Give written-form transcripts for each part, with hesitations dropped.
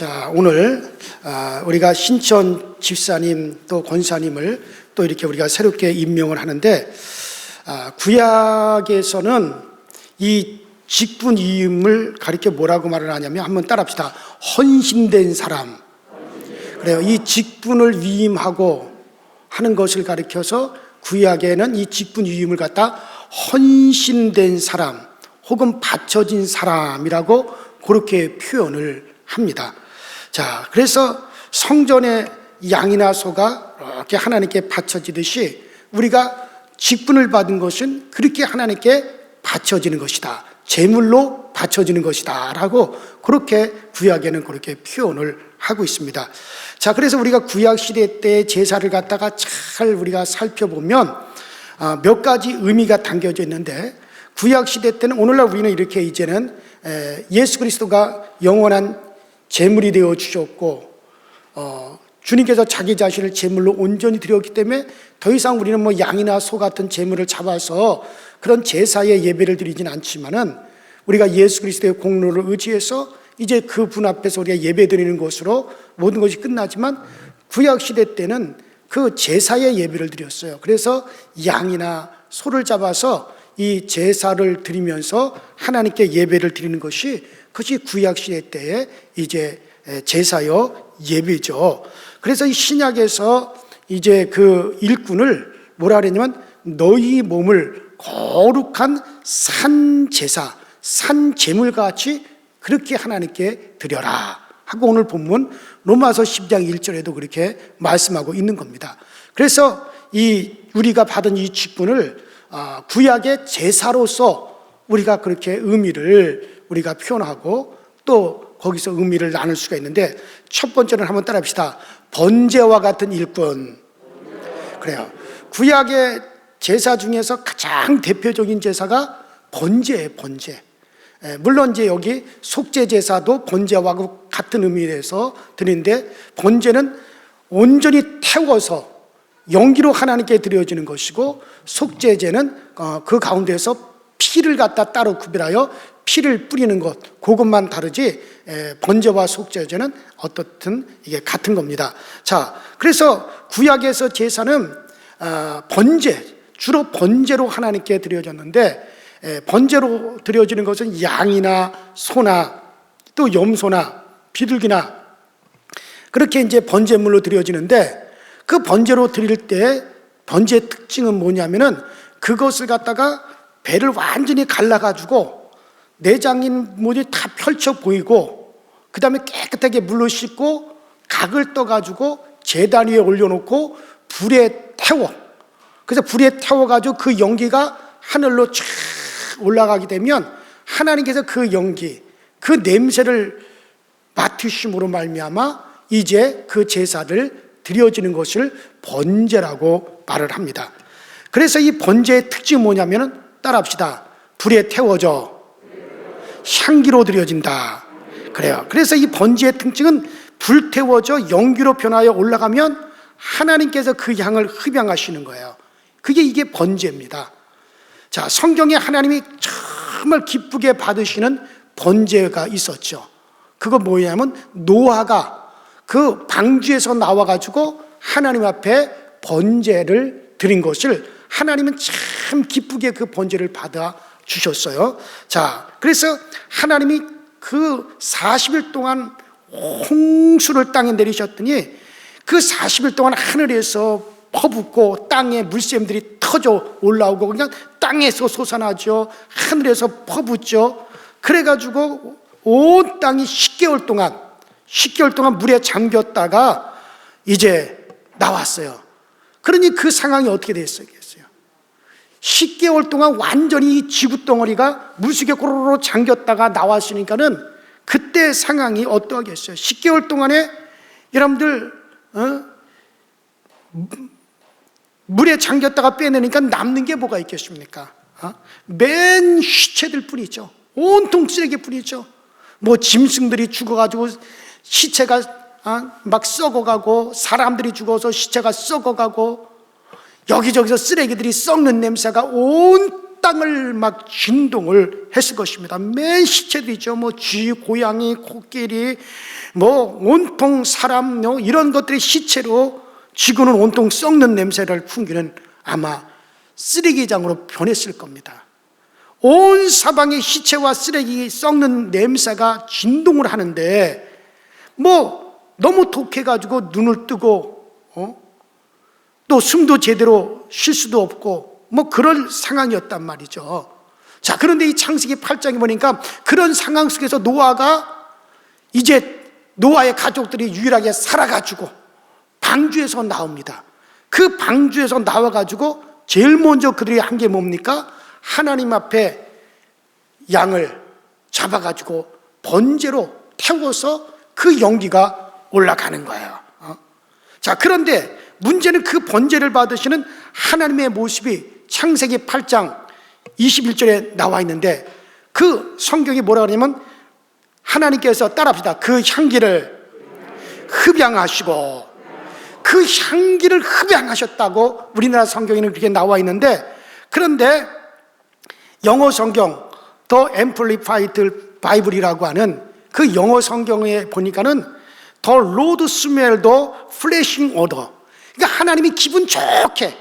자, 오늘 우리가 신천 집사님 또 권사님을 또 이렇게 우리가 새롭게 임명을 하는데, 구약에서는 이 직분이임을 가리켜 뭐라고 말을 하냐면, 한번 따라합시다. 헌신된 사람. 그래요. 이 직분을 위임하고 하는 것을 가리켜서 구약에는 이 직분위임을 갖다 헌신된 사람 혹은 바쳐진 사람이라고 그렇게 표현을 합니다. 자, 그래서 성전의 양이나 소가 이렇게 하나님께 바쳐지듯이 우리가 직분을 받은 것은 그렇게 하나님께 바쳐지는 것이다, 제물로 바쳐지는 것이다 라고 그렇게 구약에는 그렇게 표현을 하고 있습니다. 자, 그래서 우리가 구약 시대 때 제사를 갖다가 잘 우리가 살펴보면 몇 가지 의미가 담겨져 있는데, 구약 시대 때는 오늘날 우리는 이렇게 이제는 예수 그리스도가 영원한 제물이 되어 주셨고, 주님께서 자기 자신을 제물로 온전히 드렸기 때문에 더 이상 우리는 뭐 양이나 소 같은 제물을 잡아서 그런 제사의 예배를 드리진 않지만은, 우리가 예수 그리스도의 공로를 의지해서 이제 그분 앞에서 우리가 예배 드리는 것으로 모든 것이 끝나지만, 구약 시대 때는 그 제사의 예배를 드렸어요. 그래서 양이나 소를 잡아서 이 제사를 드리면서 하나님께 예배를 드리는 것이, 그것이 구약 시대 때의 이제 제사여 예배죠. 그래서 이 신약에서 이제 그 일꾼을 뭐라 그랬냐면, 너희 몸을 거룩한 산 제사, 산 제물같이 그렇게 하나님께 드려라 하고, 오늘 본문 로마서 10장 1절에도 그렇게 말씀하고 있는 겁니다. 그래서 이 우리가 받은 이 직분을 구약의 제사로서 우리가 그렇게 의미를 우리가 표현하고 또 거기서 의미를 나눌 수가 있는데, 첫 번째는 한번 따라합시다. 번제와 같은 일꾼. 그래요. 구약의 제사 중에서 가장 대표적인 제사가 번제예요, 번제. 물론 이제 여기 속죄 제사도 번제와 같은 의미에서 드리는데, 번제는 온전히 태워서 연기로 하나님께 드려지는 것이고, 속죄제는 그 가운데서 피를 갖다 따로 구별하여 피를 뿌리는 것, 그것만 다르지 번제와 속죄제는 어떻든 이게 같은 겁니다. 자, 그래서 구약에서 제사는 번제, 주로 번제로 하나님께 드려졌는데, 번제로 드려지는 것은 양이나 소나 또 염소나 비둘기나 그렇게 이제 번제물로 드려지는데, 그 번제로 드릴 때 번제의 특징은 뭐냐면은, 그것을 갖다가 배를 완전히 갈라가지고 내장인 모두 다 펼쳐 보이고, 그 다음에 깨끗하게 물로 씻고 각을 떠가지고 제단 위에 올려놓고 불에 태워, 그래서 불에 태워가지고 그 연기가 하늘로 쫙 올라가게 되면 하나님께서 그 연기, 그 냄새를 맡으심으로 말미암아 이제 그 제사를 드려지는 것을 번제라고 말을 합니다. 그래서 이 번제의 특징이 뭐냐면은, 따라합시다. 불에 태워져 향기로 드려진다. 그래요. 그래서 이 번제의 특징은 불태워져 연기로 변하여 올라가면 하나님께서 그 향을 흡양하시는 거예요. 이게 번제입니다. 자, 성경에 하나님이 정말 기쁘게 받으시는 번제가 있었죠. 그거 뭐냐면, 노아가 그 방주에서 나와가지고 하나님 앞에 번제를 드린 것을 하나님은 참 기쁘게 그 번제를 받아 주셨어요. 자, 그래서 하나님이 그 40일 동안 홍수를 땅에 내리셨더니, 그 40일 동안 하늘에서 퍼붓고 땅에 물샘들이 터져 올라오고 그냥 땅에서 솟아나죠. 하늘에서 퍼붓죠. 그래가지고 온 땅이 10개월 동안 물에 잠겼다가 이제 나왔어요. 그러니 그 상황이 어떻게 됐어요? 10개월 동안 완전히 이 지구덩어리가 물속에 고로로 잠겼다가 나왔으니까는 그때 상황이 어떠하겠어요? 10개월 동안에 여러분들 물에 잠겼다가 빼내니까 남는 게 뭐가 있겠습니까? 맨 시체들 뿐이죠. 온통 쓰레기뿐이죠. 뭐 짐승들이 죽어가지고 시체가 막 썩어가고, 사람들이 죽어서 시체가 썩어가고, 여기저기서 쓰레기들이 썩는 냄새가 온 땅을 막 진동을 했을 것입니다. 맨 시체들이죠. 뭐 쥐, 고양이, 코끼리, 뭐 온통 사람, 이런 것들이 시체로 지구는 온통 썩는 냄새를 풍기는 아마 쓰레기장으로 변했을 겁니다. 온 사방에 시체와 쓰레기 썩는 냄새가 진동을 하는데 뭐 너무 독해가지고 눈을 뜨고 또 숨도 제대로 쉴 수도 없고 뭐 그럴 상황이었단 말이죠. 자, 그런데 이 창세기 8장에 보니까 그런 상황 속에서 노아가 이제 노아의 가족들이 유일하게 살아가지고 방주에서 나옵니다. 그 방주에서 나와가지고 제일 먼저 그들이 한 게 뭡니까? 하나님 앞에 양을 잡아가지고 번제로 태워서 그 연기가 올라가는 거예요. 자, 그런데 문제는 그 번제를 받으시는 하나님의 모습이 창세기 8장 21절에 나와 있는데 그 성경이 뭐라 그러냐면 하나님께서 따라합시다. 그 향기를 흡양하시고 그 향기를 흡양하셨다고 우리나라 성경에는 그렇게 나와 있는데, 그런데 영어 성경 더 앰플리파이드 바이블이라고 하는 그 영어 성경에 보니까는 더 로드 스멜도 플래싱 오더, 그러니까 하나님이 기분 좋게,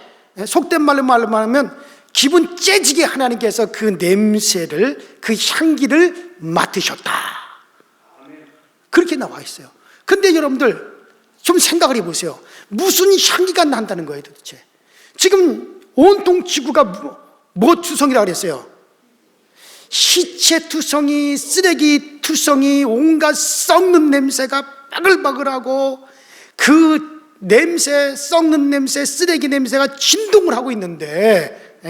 속된 말로 말하면 기분 째지게 하나님께서 그 냄새를, 그 향기를 맡으셨다, 그렇게 나와 있어요. 근데 여러분들 좀 생각을 해보세요. 무슨 향기가 난다는 거예요 도대체? 지금 온통 지구가 뭐 투성이라고 그랬어요? 시체 투성이, 쓰레기 투성이, 온갖 썩는 냄새가 바글바글하고 그 냄새, 썩는 냄새, 쓰레기 냄새가 진동을 하고 있는데,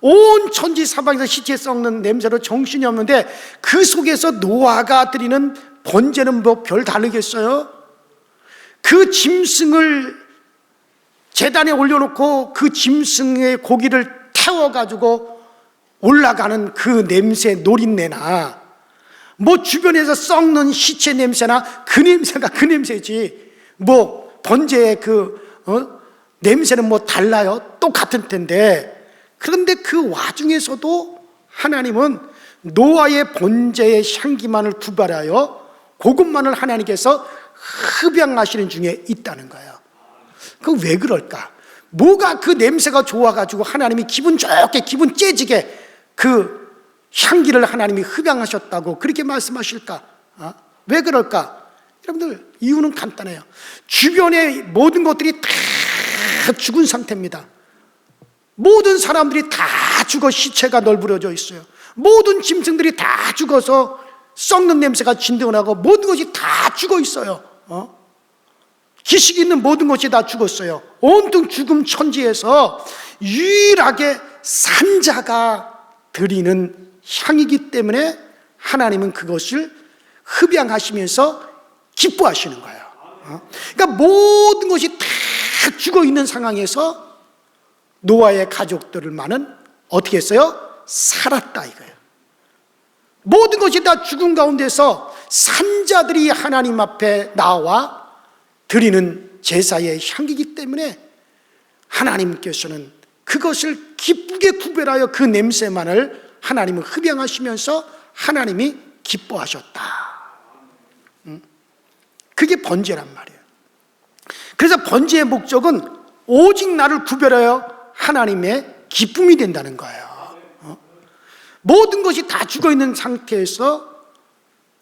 온 천지 사방에서 시체 썩는 냄새로 정신이 없는데 그 속에서 노아가 드리는 번제는 뭐 별 다르겠어요? 그 짐승을 제단에 올려놓고 그 짐승의 고기를 태워가지고 올라가는 그 냄새, 노린내나 뭐 주변에서 썩는 시체 냄새나 그 냄새가 그 냄새지, 뭐 번제의 냄새는 뭐 달라요? 똑같은 텐데. 그런데 그 와중에서도 하나님은 노아의 번제의 향기만을 구별하여 그것만을 하나님께서 흡양하시는 중에 있다는 거예요. 그 왜 그럴까? 뭐가 그 냄새가 좋아가지고 하나님이 기분 좋게, 기분 째지게 그 향기를 하나님이 흡양하셨다고 그렇게 말씀하실까? 왜 그럴까? 여러분들, 이유는 간단해요. 주변의 모든 것들이 다 죽은 상태입니다. 모든 사람들이 다 죽어 시체가 널브러져 있어요. 모든 짐승들이 다 죽어서 썩는 냄새가 진동을 하고 모든 것이 다 죽어 있어요. 기식이 있는 모든 것이 다 죽었어요. 온통 죽음 천지에서 유일하게 산자가 드리는 향이기 때문에 하나님은 그것을 흡양하시면서 기뻐하시는 거예요. 그러니까 모든 것이 다 죽어 있는 상황에서 노아의 가족들만은 어떻게 했어요? 살았다 이거예요. 모든 것이 다 죽은 가운데서 산자들이 하나님 앞에 나와 드리는 제사의 향기이기 때문에 하나님께서는 그것을 기쁘게 구별하여 그 냄새만을 하나님은 흡양하시면서 하나님이 기뻐하셨다. 그게 번제란 말이에요. 그래서 번제의 목적은 오직 나를 구별하여 하나님의 기쁨이 된다는 거예요. 모든 것이 다 죽어있는 상태에서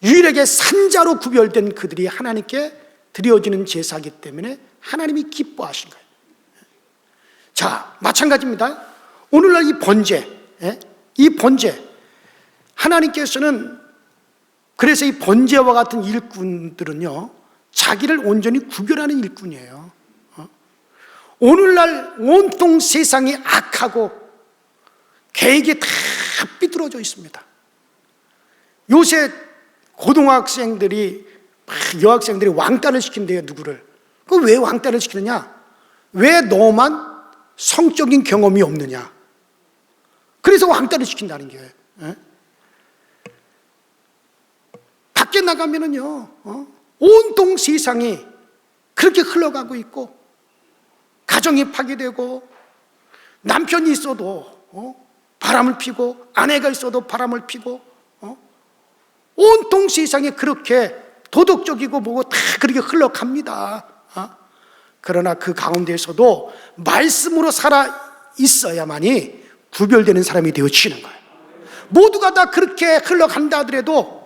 유일하게 산자로 구별된 그들이 하나님께 드려지는 제사이기 때문에 하나님이 기뻐하신 거예요. 자, 마찬가지입니다. 오늘날 이 번제, 하나님께서는 그래서 이 번제와 같은 일꾼들은요, 자기를 온전히 구별하는 일꾼이에요. 오늘날 온통 세상이 악하고 계획이 다 삐뚤어져 있습니다. 요새 고등학생들이, 여학생들이 왕따를 시킨대요, 누구를. 그 왜 왕따를 시키느냐? 왜 너만 성적인 경험이 없느냐? 그래서 왕따를 시킨다는 거예요. 밖에 나가면은요, 온통 세상이 그렇게 흘러가고 있고, 가정이 파괴되고, 남편이 있어도 바람을 피고, 아내가 있어도 바람을 피고, 온통 세상에 그렇게 도덕적이고 뭐고 다 그렇게 흘러갑니다. 그러나 그 가운데에서도 말씀으로 살아 있어야만이 구별되는 사람이 되어지는 거예요. 모두가 다 그렇게 흘러간다 하더라도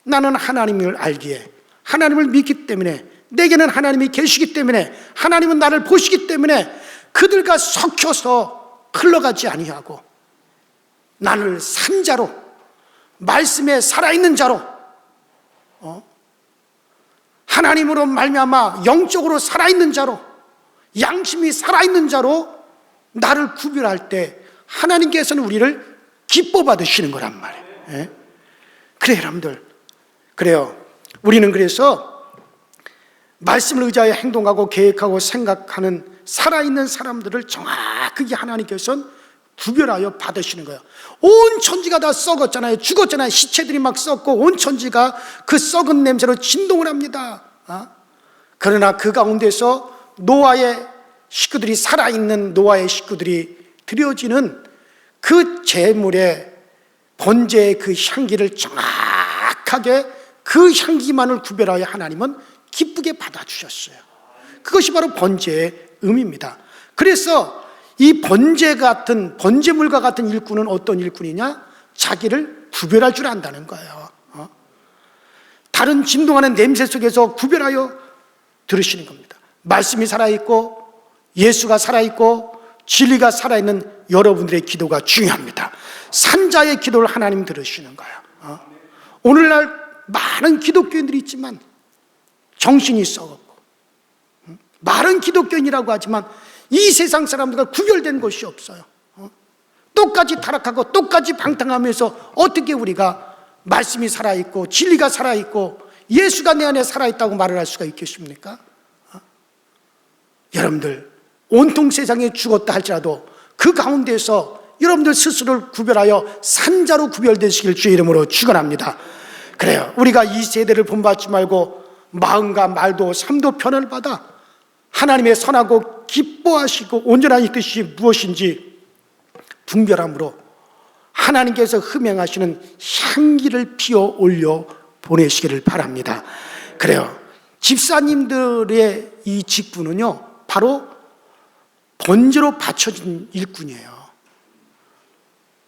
나는 하나님을 알기에, 하나님을 믿기 때문에, 내게는 하나님이 계시기 때문에, 하나님은 나를 보시기 때문에 그들과 섞여서 흘러가지 아니하고 나를 산 자로, 말씀에 살아있는 자로, 하나님으로 말미암아 영적으로 살아있는 자로, 양심이 살아있는 자로 나를 구별할 때 하나님께서는 우리를 기뻐 받으시는 거란 말이에요. 예? 그래요, 여러분들. 그래요. 우리는 그래서 말씀을 의지하여 행동하고 계획하고 생각하는 살아있는 사람들을 정확하게 하나님께서는 구별하여 받으시는 거예요. 온 천지가 다 썩었잖아요. 죽었잖아요. 시체들이 막 썩고 온 천지가 그 썩은 냄새로 진동을 합니다. 그러나 그 가운데서 노아의 식구들이, 살아있는 노아의 식구들이 드려지는 그 제물의 번제의 그 향기를 정확하게, 그 향기만을 구별하여 하나님은 기쁘게 받아주셨어요. 그것이 바로 번제의 의미입니다. 그래서 이 번제물과 같은 일꾼은 어떤 일꾼이냐? 자기를 구별할 줄 안다는 거예요. 다른 진동하는 냄새 속에서 구별하여 들으시는 겁니다. 말씀이 살아있고 예수가 살아있고 진리가 살아있는 여러분들의 기도가 중요합니다. 산자의 기도를 하나님 들으시는 거예요. 오늘날 많은 기독교인들이 있지만 정신이 썩었고, 많은 기독교인이라고 하지만 이 세상 사람들과 구별된 것이 없어요. 똑같이 타락하고 똑같이 방탕하면서 어떻게 우리가 말씀이 살아있고 진리가 살아있고 예수가 내 안에 살아있다고 말을 할 수가 있겠습니까? 여러분들, 온통 세상에 죽었다 할지라도 그 가운데서 여러분들 스스로를 구별하여 산자로 구별되시길 주의 이름으로 축원합니다. 그래요. 우리가 이 세대를 본받지 말고 마음과 말도 삶도 변화를 받아 하나님의 선하고 기뻐하시고 온전한 이 뜻이 무엇인지 분별함으로 하나님께서 흠행하시는 향기를 피워 올려 보내시기를 바랍니다. 그래요. 집사님들의 이 직분은요, 바로 번제로 바쳐진 일꾼이에요.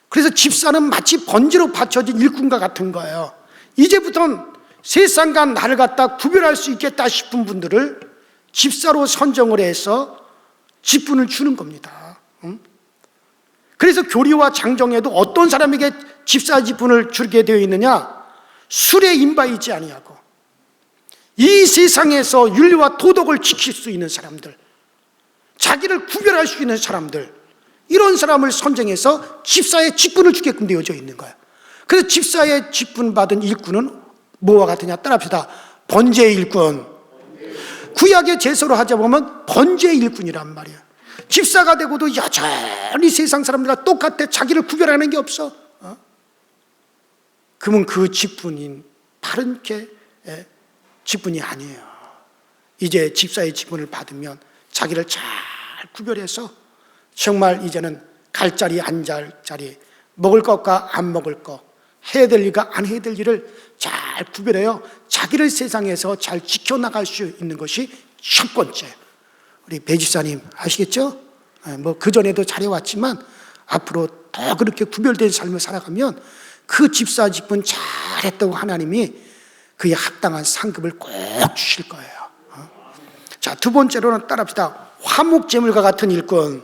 그래서 집사는 마치 번제로 바쳐진 일꾼과 같은 거예요. 이제부터는 세상과 나를 갖다 구별할 수 있겠다 싶은 분들을 집사로 선정을 해서 직분을 주는 겁니다. 그래서 교리와 장정에도 어떤 사람에게 집사 직분을 주게 되어 있느냐? 술에 임바이지 아니하고 이 세상에서 윤리와 도덕을 지킬 수 있는 사람들, 자기를 구별할 수 있는 사람들, 이런 사람을 선정해서 집사의 직분을 주게끔 되어져 있는 거예요. 그래서 집사의 직분 받은 일꾼은 뭐와 같으냐? 따라합시다. 번제의 일꾼. 구약의 제서로 하자 보면 번제의 일꾼이란 말이에요. 집사가 되고도 여전히 세상 사람들과 똑같아. 자기를 구별하는 게 없어. 그러면 그 직분인 바른 게 직분이 아니에요. 이제 집사의 직분을 받으면 자기를 잘 구별해서 정말 이제는 갈 자리 안 갈 자리, 먹을 것과 안 먹을 것, 해야 될 일과 안 해야 될 일을 잘 구별해요. 자기를 세상에서 잘 지켜나갈 수 있는 것이 첫 번째. 우리 배 집사님 아시겠죠? 뭐 그전에도 잘해왔지만 앞으로 더 그렇게 구별된 삶을 살아가면 그 집사 직분 잘했다고 하나님이 그에 합당한 상급을 꼭 주실 거예요. 자, 두 번째로는 따라합시다. 화목제물과 같은 일꾼.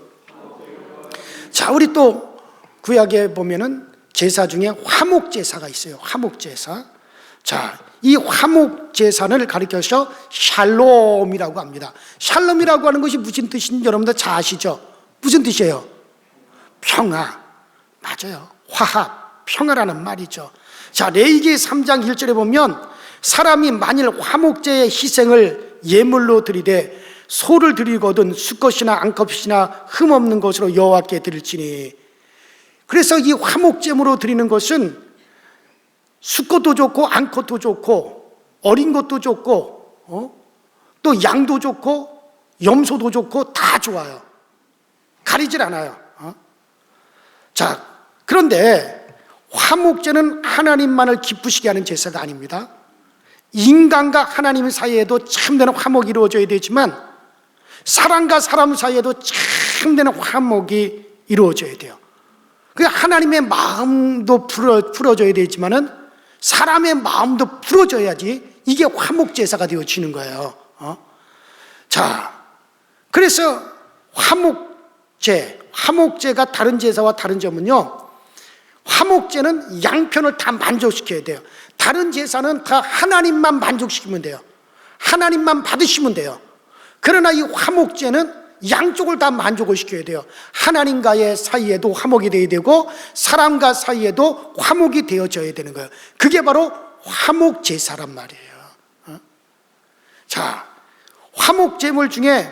자, 우리 또 구약에 보면은 제사 중에 화목제사가 있어요. 화목제사. 자, 이 화목제사를 가리켜서 샬롬이라고 합니다. 샬롬이라고 하는 것이 무슨 뜻인지 여러분들 잘 아시죠? 무슨 뜻이에요? 평화. 맞아요. 화합, 평화라는 말이죠. 자, 레위기 3장 1절에 보면 사람이 만일 화목제의 희생을 예물로 드리되 소를 드리거든 수컷이나 암컷이나 흠없는 것으로 여호와께 드릴지니. 그래서 이 화목제물로 드리는 것은 수컷도 좋고 암컷도 좋고 어린 것도 좋고 또 양도 좋고 염소도 좋고 다 좋아요. 가리질 않아요. 자, 그런데 화목제는 하나님만을 기쁘시게 하는 제사가 아닙니다. 인간과 하나님 사이에도 참되는 화목이 이루어져야 되지만 사람과 사람 사이에도 참되는 화목이 이루어져야 돼요. 그 하나님의 마음도 풀어져야 되지만은 사람의 마음도 풀어져야지 이게 화목제사가 되어지는 거예요. 자, 그래서 화목제가 다른 제사와 다른 점은요, 화목제는 양편을 다 만족시켜야 돼요. 다른 제사는 다 하나님만 만족시키면 돼요. 하나님만 받으시면 돼요. 그러나 이 화목제는 양쪽을 다 만족을 시켜야 돼요. 하나님과의 사이에도 화목이 되어야 되고 사람과 사이에도 화목이 되어져야 되는 거예요. 그게 바로 화목제사란 말이에요. 자, 화목제물 중에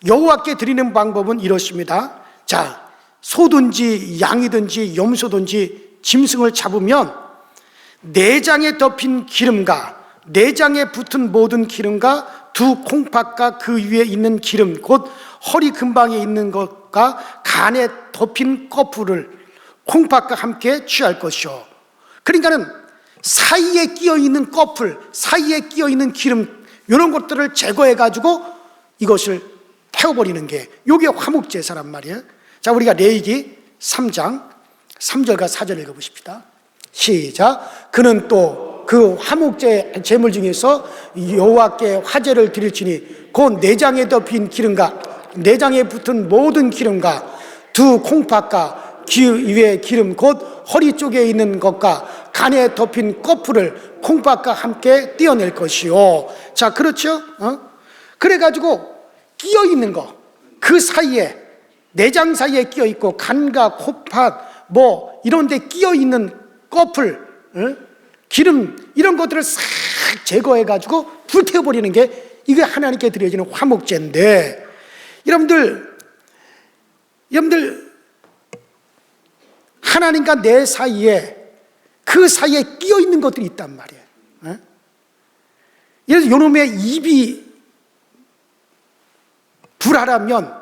여호와께 드리는 방법은 이렇습니다. 자, 소든지 양이든지 염소든지 짐승을 잡으면 내장에 덮인 기름과 내장에 붙은 모든 기름과 두 콩팥과 그 위에 있는 기름, 곧 허리 근방에 있는 것과 간에 덮인 꺼풀을 콩팥과 함께 취할 것이요. 그러니까는 사이에 끼어 있는 꺼풀, 사이에 끼어 있는 기름, 이런 것들을 제거해 가지고 이것을 태워버리는 게 이게 화목제사란 말이에요. 자, 우리가 레위기 3장 3절과 4절 읽어보십시다. 시작. 그는 또 그 화목제 제물 중에서 여호와께 화제를 드릴지니 곧 내장에 덮인 기름과 내장에 붙은 모든 기름과 두 콩팥과 귀 위에 기름 곧 허리 쪽에 있는 것과 간에 덮인 꺼풀을 콩팥과 함께 떼어낼 것이요. 자, 그렇죠? 그래가지고 끼어 있는 거, 그 사이에 내장 사이에 끼어 있고 간과 콩팥 뭐 이런 데 끼어 있는 꺼풀, 기름 이런 것들을 싹 제거해 가지고 불태워 버리는 게 이게 하나님께 드려지는 화목제인데, 여러분들 하나님과 내 사이에 그 사이에 끼어 있는 것들이 있단 말이에요. 예를 들어 요놈의 입이 불하라면,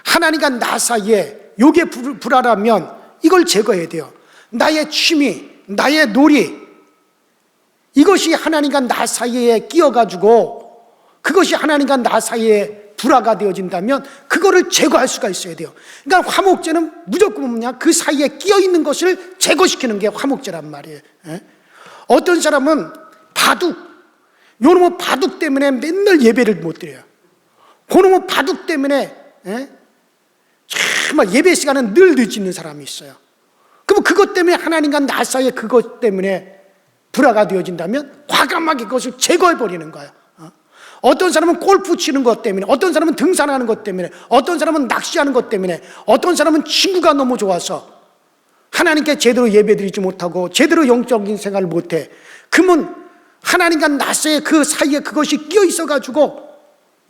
하나님과 나 사이에 요게 불하라면 이걸 제거해야 돼요. 나의 취미, 나의 놀이, 이것이 하나님과 나 사이에 끼어가지고 그것이 하나님과 나 사이에 불화가 되어진다면 그거를 제거할 수가 있어야 돼요. 그러니까 화목제는 무조건 뭐냐, 그 사이에 끼어있는 것을 제거시키는 게 화목제란 말이에요. 어떤 사람은 바둑, 요놈의 바둑 때문에 맨날 예배를 못 드려요. 그놈의 바둑 때문에 정말 예배 시간은 늘 늦는 사람이 있어요. 그럼 그것 때문에 하나님과 나 사이에 그것 때문에 불화가 되어진다면 과감하게 그것을 제거해버리는 거예요. 어떤 사람은 골프 치는 것 때문에, 어떤 사람은 등산하는 것 때문에, 어떤 사람은 낚시하는 것 때문에, 어떤 사람은 친구가 너무 좋아서 하나님께 제대로 예배드리지 못하고 제대로 영적인 생활을 못해. 그러면 하나님과 나 사이에 그 사이에 그것이 끼어 있어가지고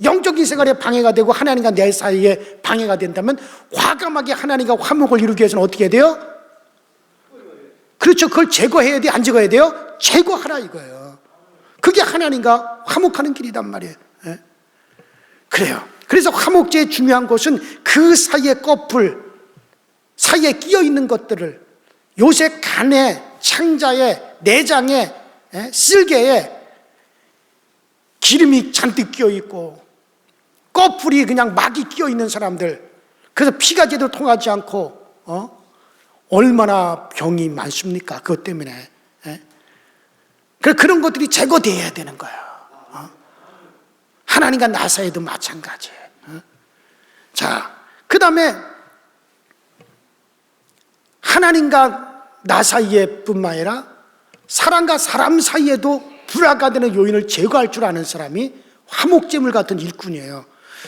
영적인 생활에 방해가 되고 하나님과 내 사이에 방해가 된다면 과감하게 하나님과 화목을 이루기 위해서는 어떻게 해야 돼요? 그렇죠. 그걸 제거해야 돼, 안 제거해야 돼요? 제거하라 이거예요. 그게 하나님과 화목하는 길이란 말이에요. 그래요. 그래서 화목제의 중요한 것은 그 사이에 꺼풀, 사이에 끼어 있는 것들을, 요새 간에, 창자에, 내장에, 쓸개에 기름이 잔뜩 끼어 있고 꺼풀이 그냥 막이 끼어 있는 사람들, 그래서 피가 제대로 통하지 않고 얼마나 병이 많습니까? 그것 때문에. 그런 것들이 제거되어야 되는 거예요. 하나님과 나 사이에도 마찬가지예요. 자, 그 다음에 하나님과 나 사이에 뿐만 아니라 사람과 사람 사이에도 불화가 되는 요인을 제거할 줄 아는 사람이 화목제물 같은 일꾼이에요.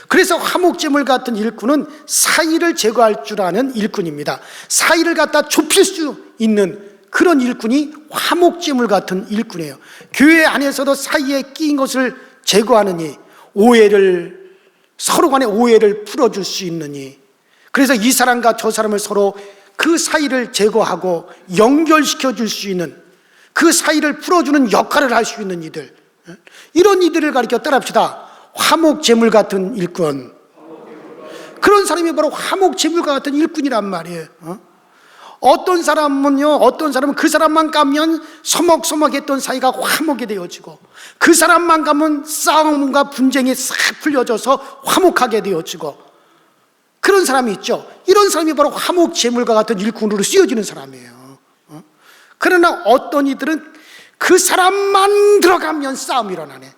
그래서 화목제물 같은 일꾼은 사이를 제거할 줄 아는 일꾼입니다. 사이를 갖다 좁힐 수 있는 그런 일꾼이 화목제물 같은 일꾼이에요. 교회 안에서도 사이에 끼인 것을 제거하느니, 서로 간의 오해를 풀어줄 수 있느니, 그래서 이 사람과 저 사람을 서로 그 사이를 제거하고 연결시켜 줄 수 있는, 그 사이를 풀어주는 역할을 할 수 있는 이들, 이런 이들을 가리켜 따라합시다. 화목제물 같은 일꾼. 그런 사람이 바로 화목제물과 같은 일꾼이란 말이에요. 어떤 사람은 그 사람만 가면 서먹서먹했던 사이가 화목이 되어지고, 그 사람만 가면 싸움과 분쟁이 싹 풀려져서 화목하게 되어지고, 그런 사람이 있죠. 이런 사람이 바로 화목제물과 같은 일꾼으로 쓰여지는 사람이에요. 그러나 어떤 이들은 그 사람만 들어가면 싸움이 일어나네.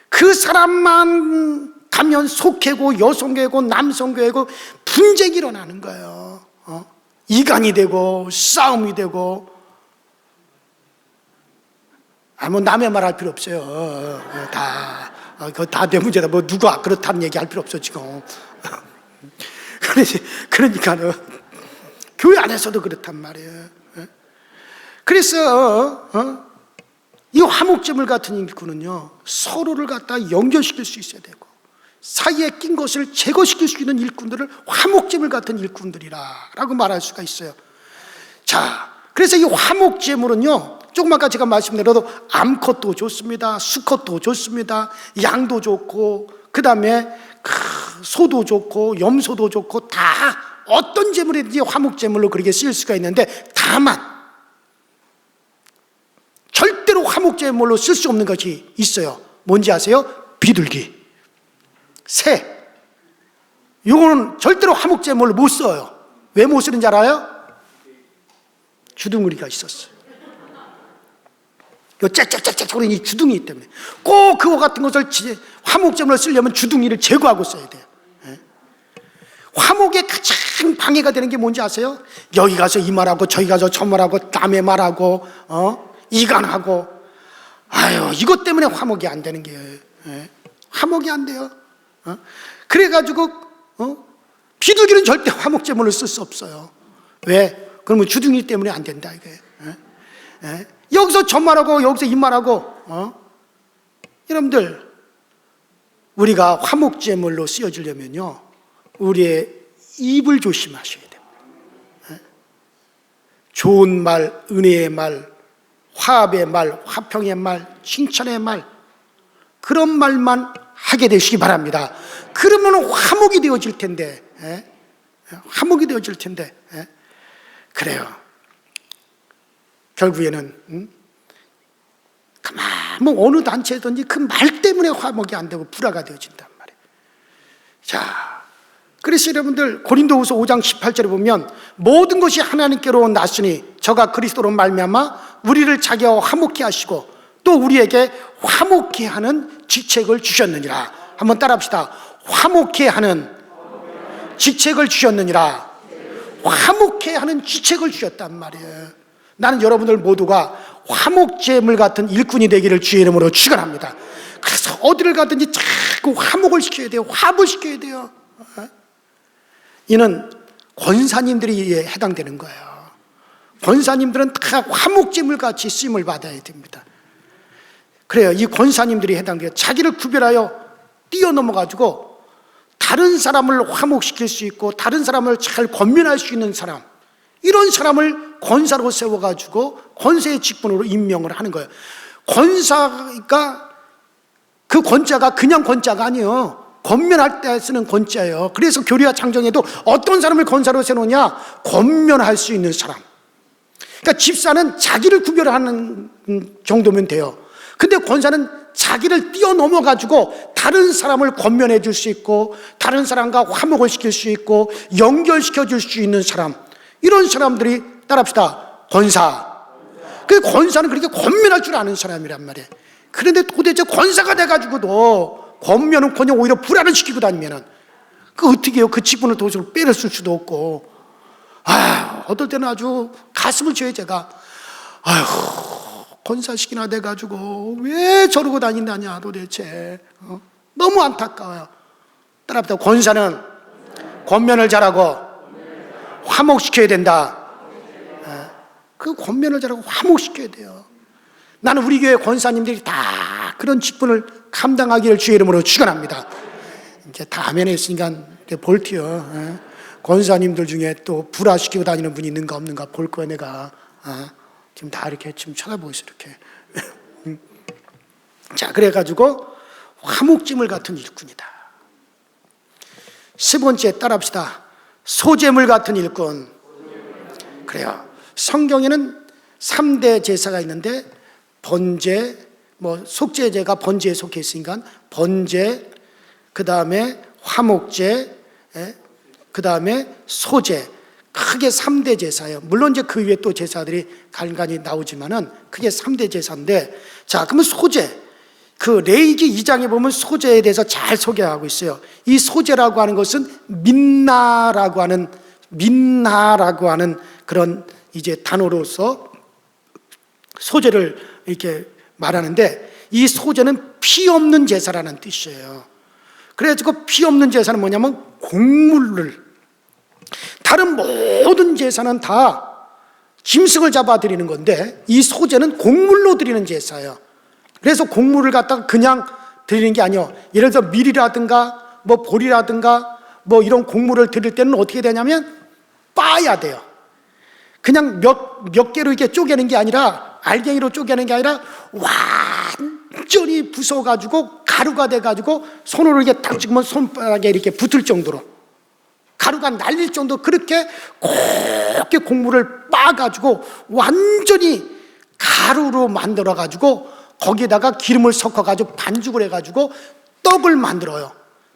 그 사람만 가면 속회고 여성교회고 남성교회고 분쟁이 일어나는 거예요. 이간이 되고 싸움이 되고. 뭐 남의 말 할 필요 없어요. 그거 다 내 문제다. 뭐 누가 그렇다는 얘기 할 필요 없어 지금. 그러니까는 교회 안에서도 그렇단 말이에요. 그래서 이 화목제물 같은 일꾼은요, 서로를 갖다 연결시킬 수 있어야 되고, 사이에 낀 것을 제거시킬 수 있는 일꾼들을 화목제물 같은 일꾼들이라고 말할 수가 있어요. 자, 그래서 이 화목제물은요, 조금 아까 제가 말씀드려도 암컷도 좋습니다, 수컷도 좋습니다, 양도 좋고, 그 다음에 소도 좋고 염소도 좋고, 다 어떤 제물이든지 화목제물로 그렇게 쓰일 수가 있는데, 다만 절대로 화목제물로 쓸 수 없는 것이 있어요. 뭔지 아세요? 비둘기, 새. 이거는 절대로 화목제물로 못 써요. 왜 못 쓰는지 알아요? 주둥이가 있었어요. 요 짹짹짹짹 거리는 이 주둥이 때문에. 꼭 그거 같은 것을 화목제물로 쓰려면 주둥이를 제거하고 써야 돼요. 화목에 가장 방해가 되는 게 뭔지 아세요? 여기 가서 이 말하고 저기 가서 저 말하고 남의 말하고 이간하고, 아유, 이것 때문에 화목이 안 되는 게 화목이 안 돼요. 그래가지고 비둘기는 절대 화목제물로 쓸 수 없어요. 왜? 그러면 주둥이 때문에 안 된다 이거예요. 여기서 저 말하고 여기서 이 말하고. 여러분들, 우리가 화목제물로 쓰여지려면요, 우리의 입을 조심하셔야 돼요. 좋은 말, 은혜의 말, 화합의 말, 화평의 말, 칭찬의 말, 그런 말만 하게 되시기 바랍니다. 그러면 화목이 되어질 텐데, 화목이 되어질 텐데. 그래요. 결국에는 가만 뭐 어느 단체든지 그 말 때문에 화목이 안 되고 불화가 되어진단 말이에요. 자, 그래서 여러분들 고린도후서 5장 18절에 보면, 모든 것이 하나님께로 났으니 저가 그리스도로 말미암아 우리를 자기와 화목케 하시고 또 우리에게 화목케 하는 직책을 주셨느니라. 한번 따라합시다. 화목케 하는 직책을 주셨느니라. 화목케 하는 직책을 주셨단 말이에요. 나는 여러분들 모두가 화목제물 같은 일꾼이 되기를 주의 이름으로 축원합니다. 그래서 어디를 가든지 자꾸 화목을 시켜야 돼요. 화합을 시켜야 돼요. 이는 권사님들이 해당되는 거예요. 권사님들은 다 화목제물 같이 쓰임을 받아야 됩니다. 그래요. 이 권사님들이 해당돼요. 자기를 구별하여 뛰어넘어가지고 다른 사람을 화목시킬 수 있고 다른 사람을 잘 권면할 수 있는 사람, 이런 사람을 권사로 세워가지고 권세의 직분으로 임명을 하는 거예요. 권사가, 그 권자가 그냥 권자가 아니에요. 권면할 때 쓰는 권자예요. 그래서 교리와 창정에도 어떤 사람을 권사로 세우느냐? 권면할 수 있는 사람. 그러니까 집사는 자기를 구별하는 정도면 돼요. 근데 권사는 자기를 뛰어넘어가지고 다른 사람을 권면해 줄 수 있고 다른 사람과 화목을 시킬 수 있고 연결시켜 줄 수 있는 사람, 이런 사람들이, 따라합시다, 권사. 그 권사는 그렇게 권면할 줄 아는 사람이란 말이에요. 그런데 도대체 권사가 돼가지고도 권면은 그냥 오히려 불안을 시키고 다니면은 그 어떻게 해요? 그 직분을 도저히 빼앗을 수도 없고. 어떨 때는 아주 가슴을 쳐요. 제가 권사식이나 돼가지고 왜 저러고 다닌다냐 도대체. 너무 안타까워요. 따라합시다. 권사는 권면을 잘하고 화목시켜야 된다. 그 권면을 잘하고 화목시켜야 돼요. 나는 우리 교회 권사님들이 다 그런 직분을 감당하기를 주의 이름으로 축원합니다. 이제 다 화면에 있으니까 볼게요. 권사님들 중에 또 불화시키고 다니는 분이 있는가 없는가 볼 거야 내가. 지금 다 이렇게 지금 쳐다보고 있어 이렇게. 자, 그래가지고 화목제물 같은 일꾼이다. 세 번째 따라합시다. 소제물 같은 일꾼. 그래요. 성경에는 3대 제사가 있는데 번제, 속죄제가 번제에 속해 있으니까 번제, 그 다음에 화목제, 그 다음에 소제, 크게 3대 제사예요. 물론 이제 그 위에 또 제사들이 간간히 나오지만은 크게 3대 제사인데, 자, 그러면 소제, 그 레위기 2장에 보면 소제에 대해서 잘 소개하고 있어요. 이 소제라고 하는 것은 민나라고 하는 그런 이제 단어로서 소제를 이렇게 말하는데, 이 소제는 피 없는 제사라는 뜻이에요. 그래서 그 피 없는 제사는 뭐냐면 곡물을, 다른 모든 제사는 다 짐승을 잡아 드리는 건데 이 소제는 곡물로 드리는 제사예요. 그래서 곡물을 갖다가 그냥 드리는 게 아니에요. 예를 들어 밀이라든가 보리라든가 이런 곡물을 드릴 때는 어떻게 되냐면 빻아야 돼요. 그냥 몇 개로 이렇게 쪼개는 게 아니라, 알갱이로 쪼개는 게 아니라 완전히 부숴가지고 가루가 돼가지고 손으로 이렇게 딱 찍으면 손바닥에 이렇게 붙을 정도로, 가루가 날릴 정도, 그렇게 곱게 곡물을 빻아가지고 완전히 가루로 만들어가지고 거기에다가 기름을 섞어가지고 반죽을 해가지고 떡을 만들어요.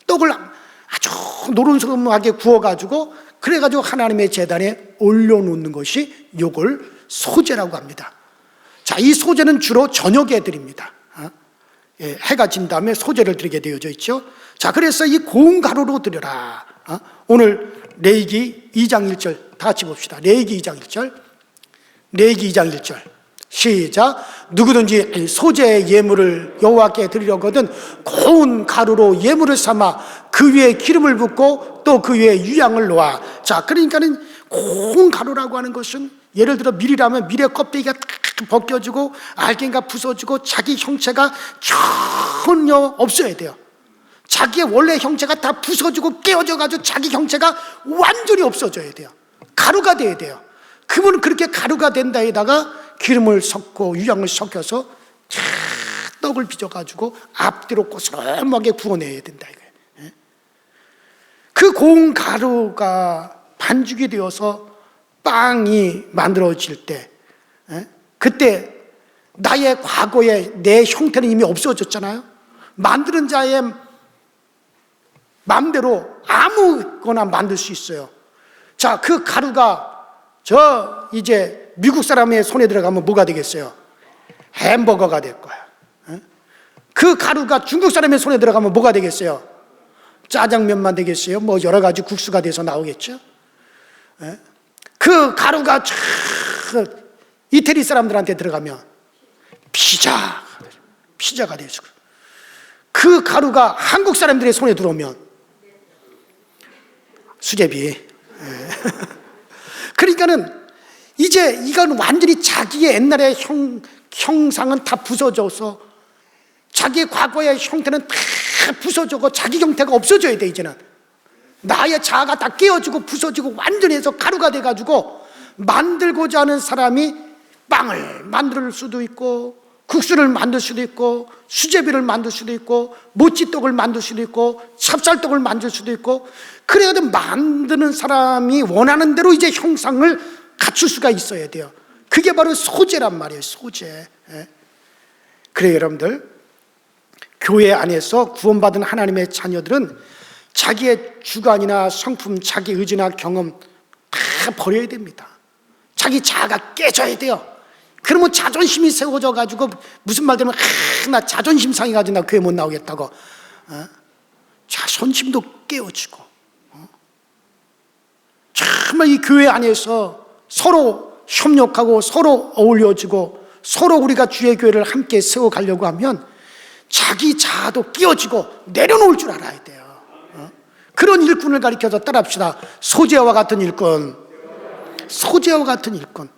떡을 아주 노릇노릇하게 구워가지고 그래가지고 하나님의 제단에 올려놓는 것이 요걸 소제라고 합니다. 자, 이 소제는 주로 저녁에 드립니다. 해가 진 다음에 소제를 드리게 되어져 있죠. 자, 그래서 이 고운 가루로 드려라. 오늘 레위기 2장 1절 다 같이 봅시다. 레위기 2장 1절, 레위기 2장 1절 시작. 누구든지 소제의 예물을 여호와께 드리려거든 고운 가루로 예물을 삼아 그 위에 기름을 붓고 또 그 위에 유향을 놓아. 자, 그러니까는 고운 가루라고 하는 것은, 예를 들어 밀이라면 밀의 껍데기가 딱 벗겨지고 알갱이가 부서지고 자기 형체가 전혀 없어야 돼요. 자기의 원래 형체가 다 부서지고 깨어져가지고 자기 형체가 완전히 없어져야 돼요. 가루가 돼야 돼요. 그분은 그렇게 가루가 된 데에다가 기름을 섞고 유향을 섞어서 떡을 빚어가지고 앞뒤로 고스란하게 구워내야 된다 이거예요. 그 고운 가루가 반죽이 되어서 빵이 만들어질 때, 그때 나의 과거에 내 형태는 이미 없어졌잖아요. 만드는 자의 마음대로 아무거나 만들 수 있어요. 자, 그 가루가 이제 미국 사람의 손에 들어가면 뭐가 되겠어요? 햄버거가 될 거야. 그 가루가 중국 사람의 손에 들어가면 뭐가 되겠어요? 짜장면만 되겠어요? 여러 가지 국수가 돼서 나오겠죠? 그 가루가 이태리 사람들한테 들어가면 피자가 되죠. 그 가루가 한국 사람들의 손에 들어오면 수제비. 그러니까는 이제 이건 완전히 자기의 옛날의 형상은 다 부서져서 자기의 과거의 형태는 다 부서지고 자기 형태가 없어져야 돼. 이제는 나의 자아가 다 깨어지고 부서지고 완전히 해서 가루가 돼가지고 만들고자 하는 사람이 빵을 만들 수도 있고 국수를 만들 수도 있고 수제비를 만들 수도 있고 모찌떡을 만들 수도 있고 찹쌀떡을 만들 수도 있고, 그래야 만드는 사람이 원하는 대로 이제 형상을 갖출 수가 있어야 돼요. 그게 바로 소제란 말이에요. 소제. 그래요, 여러분들. 교회 안에서 구원받은 하나님의 자녀들은 자기의 주관이나 성품, 자기 의지나 경험 다 버려야 됩니다. 자기 자아가 깨져야 돼요. 그러면 자존심이 세워져 가지고 무슨 말 되면 나 자존심 상해가지고 나 교회 못 나오겠다고, 자존심도 깨어지고, 정말 이 교회 안에서 서로 협력하고 서로 어울려지고 서로 우리가 주의 교회를 함께 세워가려고 하면 자기 자아도 끼어지고 내려놓을 줄 알아야 돼요. 그런 일꾼을 가리켜서 따라합시다. 소제와 같은 일꾼. 소제와 같은 일꾼.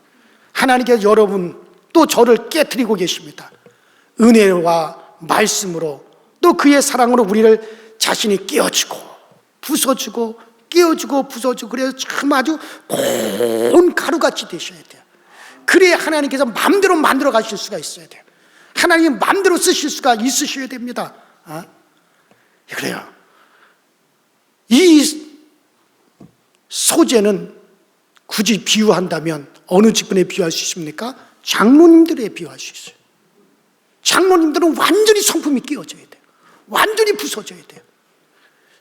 하나님께서 여러분 또 저를 깨트리고 계십니다. 은혜와 말씀으로 또 그의 사랑으로 우리를 자신이 끼어지고 부서지고 끼어지고 부서지고, 그래서 참 아주 고운 가루같이 되셔야 돼요. 그래야 하나님께서 마음대로 만들어 가실 수가 있어야 돼요. 하나님 마음대로 쓰실 수가 있으셔야 됩니다. 그래요. 이 소제는 굳이 비유한다면 어느 직분에 비유할 수 있습니까? 장로님들에 비유할 수 있어요. 장로님들은 완전히 성품이 끼어져야 돼요. 완전히 부서져야 돼요.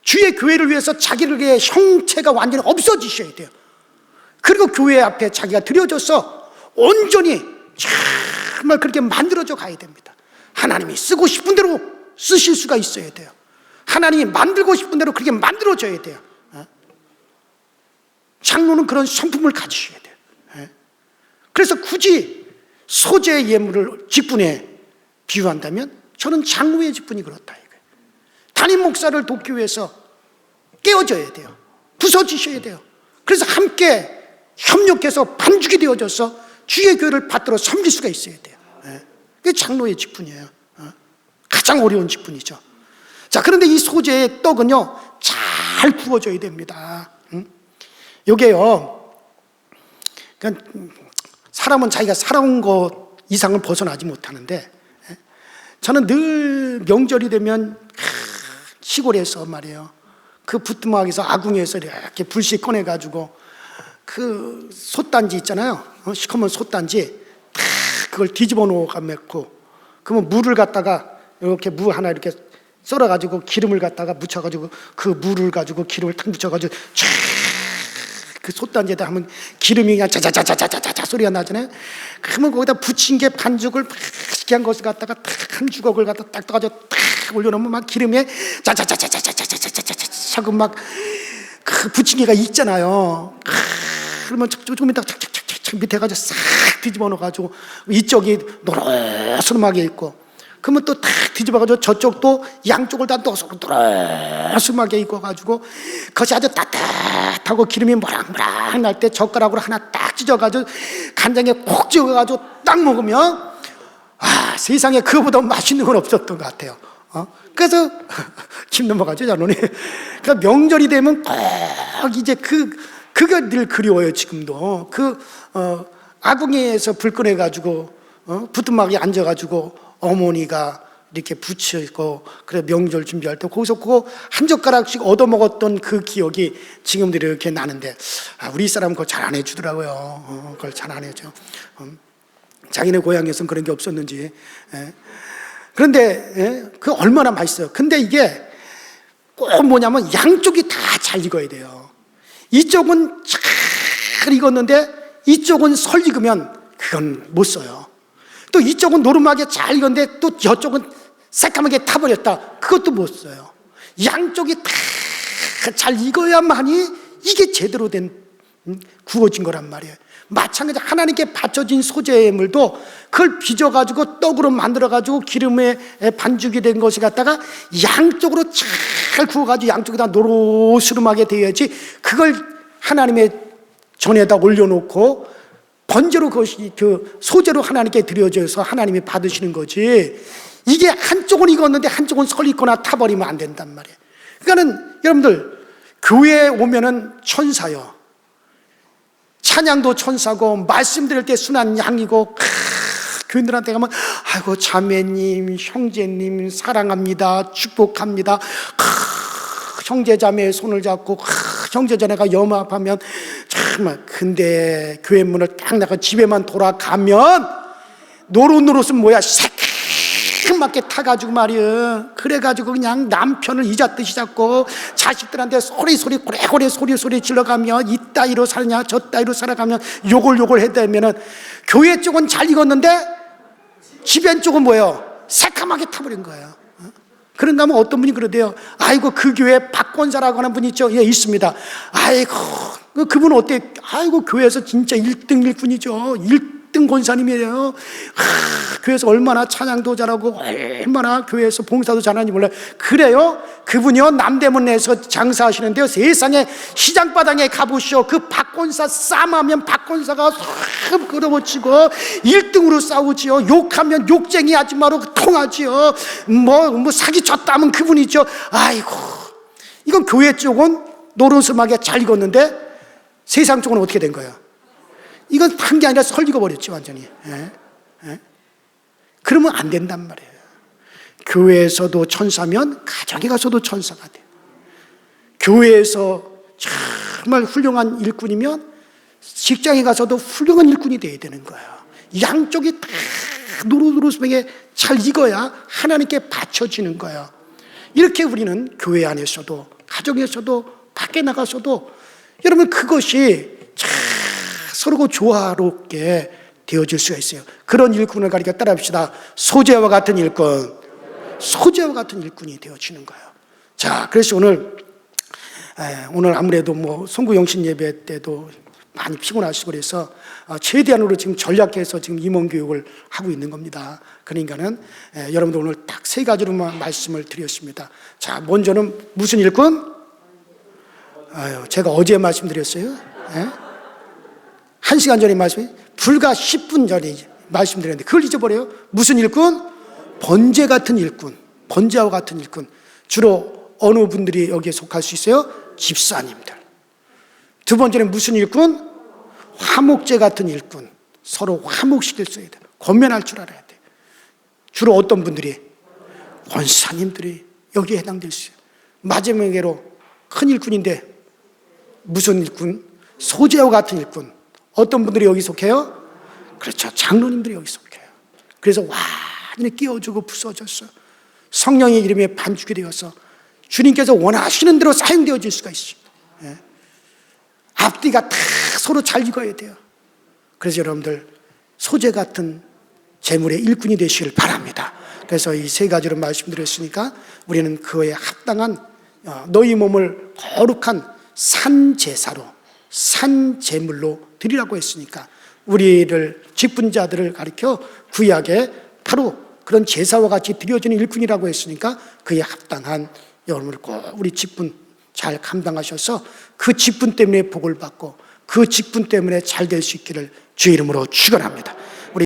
주의 교회를 위해서 자기의 형체가 완전히 없어지셔야 돼요. 그리고 교회 앞에 자기가 드려져서 온전히 정말 그렇게 만들어져 가야 됩니다. 하나님이 쓰고 싶은 대로 쓰실 수가 있어야 돼요. 하나님이 만들고 싶은 대로 그렇게 만들어져야 돼요. 장로는 그런 성품을 가지셔야 돼요. 그래서 굳이 소재의 예물을 직분에 비유한다면 저는 장로의 직분이 그렇다 이거예요. 담임 목사를 돕기 위해서 깨어져야 돼요. 부서지셔야 돼요. 그래서 함께 협력해서 반죽이 되어져서 주의 교회를 받들어 섬길 수가 있어야 돼요. 그게 장로의 직분이에요. 가장 어려운 직분이죠. 자, 그런데 이 소재의 떡은요, 잘 구워져야 됩니다. 요게요, 그러니까 사람은 자기가 살아온 것 이상을 벗어나지 못하는데, 저는 늘 명절이 되면 시골에서 말이에요, 그 부뚜막에서 아궁이에서 이렇게 불씨 꺼내가지고 그 솥단지 있잖아요, 시커먼 솥단지 그걸 뒤집어 놓고, 그러면 물을 갖다가 이렇게 무 하나 이렇게 썰어가지고 기름을 갖다가 묻혀가지고 그 물을 가지고 기름을 탁 묻혀가지고 쫙 그 솥단지에다 하면 기름이 그냥 자자자자자자자 소리가 나잖아요. 그러면 거기다 부친 게 반죽을 맛있게 한 것을 갖다가 딱 한 주걱을 갖다 딱 떠가지고 딱 올려놓으면 막 기름에 자자자자자자자자자자 하고 막 그 부친 게가 있잖아요. 그러면 조금 이따 착착착착 밑에 가지고 싹 뒤집어 놓아가지고 이쪽이 노릇노릇하게 있고, 그러면 또 탁 뒤집어가지고 저쪽도 양쪽을 다 노릇노릇하게 익어가지고 그것이 아주 따뜻하고 기름이 모락모락 날 때 젓가락으로 하나 딱 찢어가지고 간장에 콕 찍어가지고 딱 먹으면 세상에 그거보다 맛있는 건 없었던 것 같아요. 그래서 침 넘어가죠, 장로님. 그러니까 명절이 되면 꼭 이제 그게 늘 그리워요. 지금도 아궁이에서 불 꺼내가지고 부뚜막에 앉아가지고 어머니가 이렇게 부치고 그래 명절 준비할 때 거기서 그거 한 젓가락씩 얻어 먹었던 그 기억이 지금도 이렇게 나는데, 우리 사람은 그걸 잘 안 해주더라고요. 그걸 잘 안 해줘. 자기네 고향에서는 그런 게 없었는지. 그런데 그 얼마나 맛있어요. 근데 이게 꼭 뭐냐면 양쪽이 다 잘 익어야 돼요. 이쪽은 잘 익었는데 이쪽은 설 익으면 그건 못 써요. 또 이쪽은 노름하게 잘 익었는데 또 저쪽은 새까맣게 타버렸다, 그것도 못 써요. 양쪽이 다 잘 익어야만이 이게 제대로 된 구워진 거란 말이에요. 마찬가지 하나님께 바쳐진 소재물도 그걸 빚어가지고 떡으로 만들어가지고 기름에 반죽이 된 것이 갖다가 양쪽으로 잘 구워가지고 양쪽에다 노릇스름하게 되어야지 그걸 하나님의 전에다 올려놓고 번제로 그것이 그 소재로 하나님께 드려져서 하나님이 받으시는 거지, 이게 한쪽은 익었는데 한쪽은 설 익거나 타버리면 안 된단 말이에요. 그러니까는 여러분들 교회에 오면은 천사요, 찬양도 천사고 말씀 드릴 때 순한 양이고, 교인들한테 가면 아이고 자매님 형제님 사랑합니다 축복합니다, 형제 자매의 손을 잡고 형제 자매가 염합하면 정말. 근데 교회 문을 딱 나가 집에만 돌아가면 노릇노릇은 뭐야, 새까맣게 타가지고 말이야, 그래가지고 그냥 남편을 이잣듯이 잡고 자식들한테 소리 고래고래 소리 질러가며 이따위로 살냐 저따위로 살아가면 욕을 해대면은 교회 쪽은 잘 익었는데 집안 쪽은 뭐예요, 새까맣게 타버린 거예요. 그런가 하면 어떤 분이 그러대요. 아이고 그 교회 박권사라고 하는 분이 있죠. 예, 있습니다. 아이고 그분은 어때? 아이고 교회에서 진짜 1등 일꾼이죠. 1등 권사님이에요. 교회에서 얼마나 찬양도 잘하고 얼마나 교회에서 봉사도 잘하는지 몰라요. 그래요? 그분이요 남대문 내에서 장사하시는데요, 세상에 시장바닥에 가보시오. 그 박권사 싸움하면 박권사가 싹 끌어붙이고 1등으로 싸우지요. 욕하면 욕쟁이 아줌마로 통하지요. 뭐 사기쳤다 하면 그분이죠. 아이고, 이건 교회 쪽은 노릇스름하게 잘 익었는데 세상 쪽은 어떻게 된 거예요? 이건 한 게 아니라 설 익어버렸지 완전히. 그러면 안 된단 말이에요. 교회에서도 천사면 가정에 가서도 천사가 돼요. 교회에서 정말 훌륭한 일꾼이면 직장에 가서도 훌륭한 일꾼이 되어야 되는 거예요. 양쪽이 다 노릇노릇하게 잘 익어야 하나님께 바쳐지는 거예요. 이렇게 우리는 교회 안에서도 가정에서도 밖에 나가서도 여러분 그것이 참 서로 조화롭게 되어질 수가 있어요. 그런 일꾼을 가리켜 따라합시다. 소재와 같은 일꾼, 소재와 같은 일꾼이 되어지는 거예요. 자, 그래서 오늘 아무래도 송구 영신 예배 때도 많이 피곤하시고 그래서 최대한으로 지금 전략해서 지금 임원 교육을 하고 있는 겁니다. 그러니까는 여러분들 오늘 딱 세 가지로만 말씀을 드렸습니다. 자, 먼저는 무슨 일꾼? 제가 어제 말씀드렸어요. 1시간 전에 불과 10분 전에 말씀드렸는데 그걸 잊어버려요. 무슨 일꾼? 번제 같은 일꾼, 번제와 같은 일꾼. 주로 어느 분들이 여기에 속할 수 있어요? 집사님들. 두 번째는 무슨 일꾼? 화목제 같은 일꾼. 서로 화목시킬 수 있어야 돼. 권면할 줄 알아야 돼. 주로 어떤 분들이? 권사님들이 여기에 해당될 수 있어요. 마지막으로 큰 일꾼인데 무슨 일꾼? 소재와 같은 일꾼. 어떤 분들이 여기 속해요? 그렇죠. 장로님들이 여기 속해요. 그래서 완전히 끼워주고 부서졌어요. 성령의 이름에 반죽이 되어서 주님께서 원하시는 대로 사용되어질 수가 있습니다. 앞뒤가 다 서로 잘 익어야 돼요. 그래서 여러분들 소재 같은 재물의 일꾼이 되시길 바랍니다. 그래서 이 세 가지로 말씀드렸으니까 우리는 그에 합당한 너희 몸을 거룩한 산제사로 산제물로 드리라고 했으니까 우리를 직분자들을 가리켜 구약에 바로 그런 제사와 같이 드려지는 일꾼이라고 했으니까 그에 합당한 여러분을 꼭 우리 직분 잘 감당하셔서 그 직분 때문에 복을 받고 그 직분 때문에 잘 될 수 있기를 주의 이름으로 축원합니다.